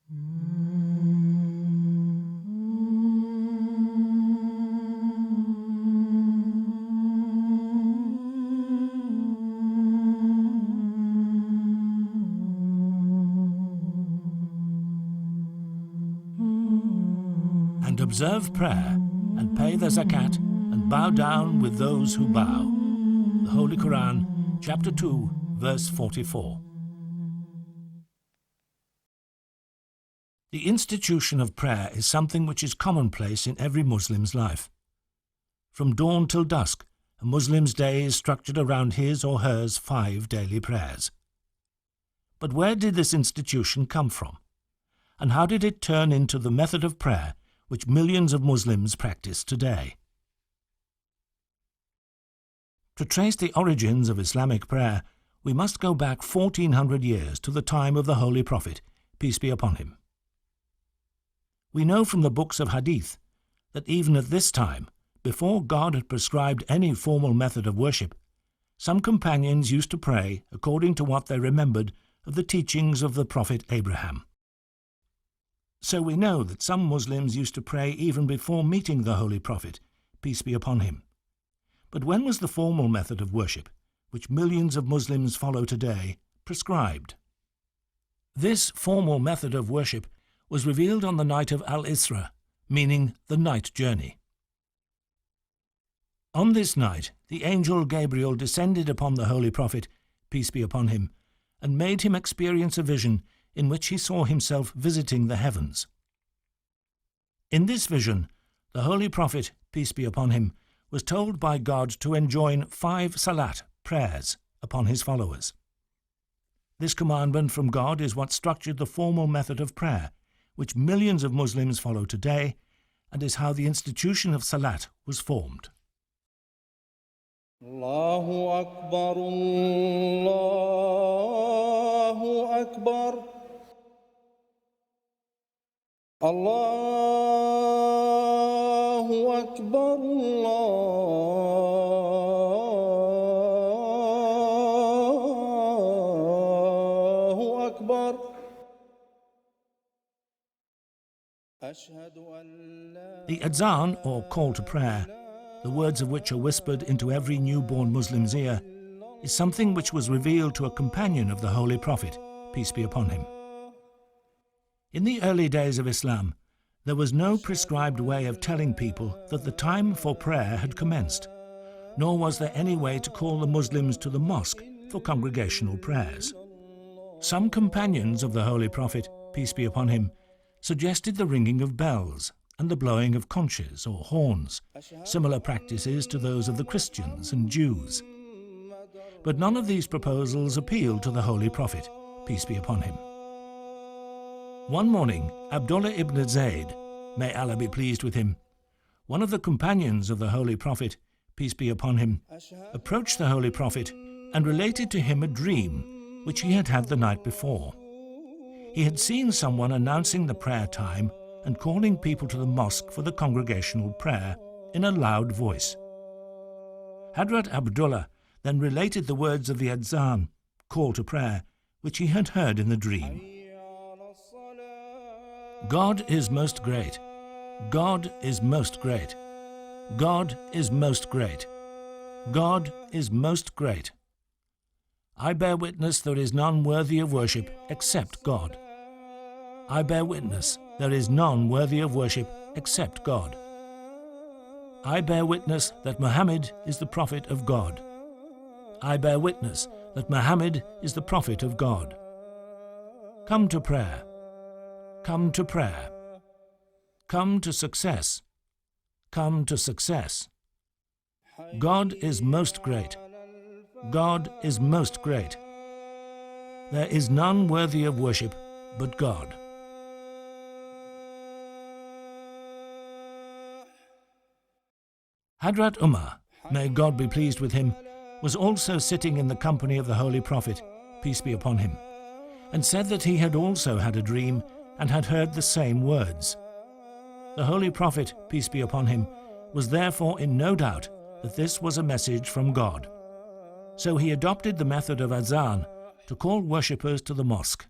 And observe prayer, and pay the zakat, and bow down with those who bow. The Holy Quran, chapter 2, verse 44. The institution of prayer is something which is commonplace in every Muslim's life. From dawn till dusk, a Muslim's day is structured around his or hers 5 daily prayers. But where did this institution come from? And how did it turn into the method of prayer which millions of Muslims practice today? To trace the origins of Islamic prayer, we must go back 1400 years to the time of the Holy Prophet, peace be upon him. We know from the books of Hadith that even at this time, before God had prescribed any formal method of worship, some companions used to pray according to what they remembered of the teachings of the Prophet Abraham. So we know that some Muslims used to pray even before meeting the Holy Prophet, peace be upon him. But when was the formal method of worship, which millions of Muslims follow today, prescribed? This formal method of worship was revealed on the night of Al-Isra, meaning the night journey. On this night, the angel Gabriel descended upon the Holy Prophet, peace be upon him, and made him experience a vision in which he saw himself visiting the heavens. In this vision, the Holy Prophet, peace be upon him, was told by God to enjoin 5 salat, prayers, upon his followers. This commandment from God is what structured the formal method of prayer, which millions of Muslims follow today, and is how the institution of salat was formed. Allahu Akbar, Allahu Akbar, Allahu Akbar, Allahu Akbar. The Adhan, or call to prayer, the words of which are whispered into every newborn Muslim's ear, is something which was revealed to a companion of the Holy Prophet, peace be upon him. In the early days of Islam, there was no prescribed way of telling people that the time for prayer had commenced, nor was there any way to call the Muslims to the mosque for congregational prayers. Some companions of the Holy Prophet, peace be upon him, suggested the ringing of bells and the blowing of conches or horns, similar practices to those of the Christians and Jews. But none of these proposals appealed to the Holy Prophet, peace be upon him. One morning, Abdullah ibn Zayd, may Allah be pleased with him, one of the companions of the Holy Prophet, peace be upon him, approached the Holy Prophet and related to him a dream which he had had the night before. He had seen someone announcing the prayer time and calling people to the mosque for the congregational prayer in a loud voice. Hadrat Abdullah then related the words of the Adhan, call to prayer, which he had heard in the dream. God is most great. God is most great. God is most great. God is most great. I bear witness there is none worthy of worship except God. I bear witness there is none worthy of worship except God. I bear witness that Muhammad is the prophet of God. I bear witness that Muhammad is the prophet of God. Come to prayer. Come to prayer. Come to success. Come to success. God is most great. God is most great. There is none worthy of worship but God. Hadrat Umar, may God be pleased with him, was also sitting in the company of the Holy Prophet, peace be upon him, and said that he had also had a dream and had heard the same words. The Holy Prophet, peace be upon him, was therefore in no doubt that this was a message from God. So he adopted the method of Adhan to call worshippers to the mosque.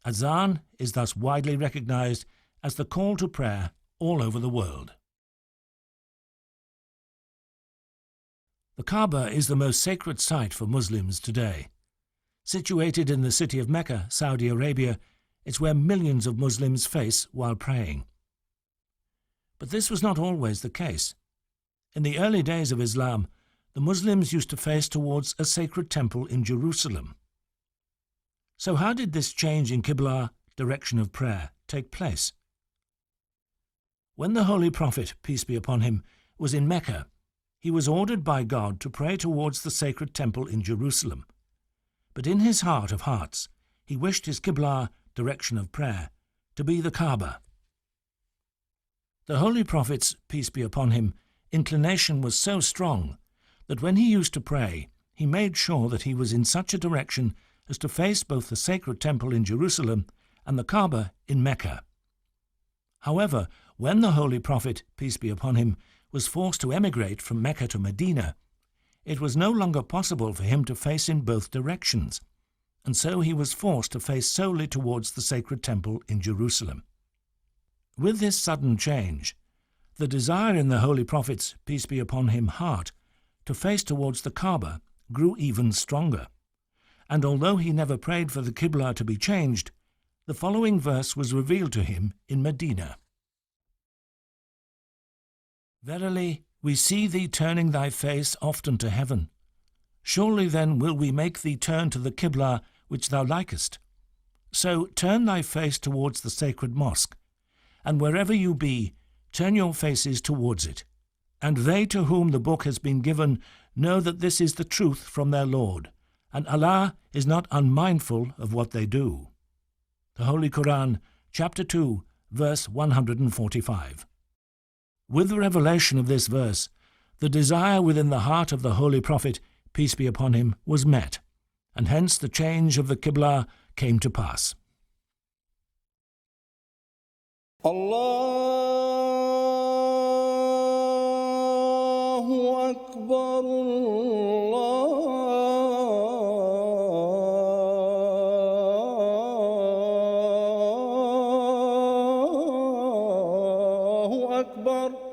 Azan is thus widely recognized as the call to prayer all over the world. The Kaaba is the most sacred site for Muslims today. Situated in the city of Mecca, Saudi Arabia, it's where millions of Muslims face while praying. But this was not always the case. In the early days of Islam, the Muslims used to face towards a sacred temple in Jerusalem. So how did this change in Qibla, direction of prayer, take place? When the Holy Prophet, peace be upon him, was in Mecca, he was ordered by God to pray towards the sacred temple in Jerusalem. But in his heart of hearts, he wished his Qibla, direction of prayer, to be the Kaaba. The Holy Prophet's, peace be upon him, inclination was so strong that when he used to pray, he made sure that he was in such a direction as to face both the sacred temple in Jerusalem and the Kaaba in Mecca. However, when the Holy Prophet, peace be upon him, was forced to emigrate from Mecca to Medina, it was no longer possible for him to face in both directions, and so he was forced to face solely towards the sacred temple in Jerusalem. With this sudden change, the desire in the Holy Prophet's, peace be upon him, heart to face towards the Kaaba grew even stronger, and although he never prayed for the Qibla to be changed, the following verse was revealed to him in Medina. Verily, we see thee turning thy face often to heaven. Surely then will we make thee turn to the Qibla which thou likest. So turn thy face towards the sacred mosque, and wherever you be, turn your faces towards it. And they to whom the book has been given know that this is the truth from their Lord, and Allah is not unmindful of what they do. The Holy Quran, chapter 2, verse 145. With the revelation of this verse, the desire within the heart of the Holy Prophet, peace be upon him, was met, and hence the change of the Qibla came to pass. Allahu Akbar, Allahu Akbar.